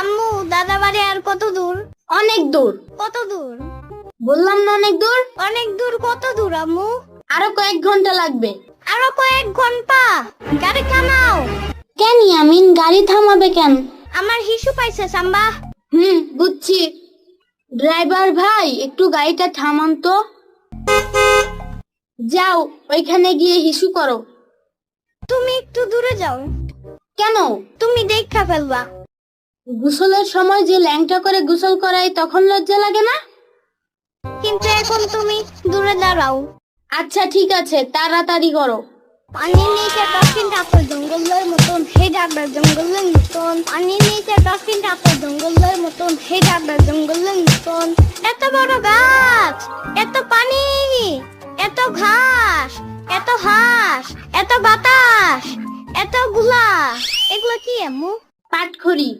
আম্মু দাদা বাড়ি আর কত দূর? অনেক দূর। কত দূর? বললাম না অনেক দূর। অনেক দূর। কত দূর আম্মু? আরো কয়েক ঘন্টা লাগবে। আরো কয়েক ঘন্টা? গাড়ি থামাও। কেন ইয়ামিন, গাড়ি থামাবে কেন? আমার হিসু পাইছে সাম্বা। বুঝছি। ড্রাইভার ভাই, একটু গাড়িটা থামান তো। যাও, ওইখানে গিয়ে হিসু করো। তুমি একটু দূরে যাও। কেন? তুমি দেখা ফেলবা। গোসলের সময় যে ল্যাংটা করে গোসল করাই, তখন লজ্জা লাগে না? কিন্তু এখন তুমি দূরে দাঁড়াও। আচ্ছা ঠিক আছে, তাড়াতাড়ি করো। পানির নিচে ডলফিন ডাক্তার জঙ্গলের মতন, হে ডাক্তার জঙ্গলের মতন। পানির নিচে ডলফিন ডাক্তার জঙ্গলের মতন, হে ডাক্তার জঙ্গলের মতন। এত বড় গাছ, এত পানি, এত ঘাস, এত হাঁস, এত বাতাস, এত গুলা, এগুলো কি আম্মু? পাটখড়ি।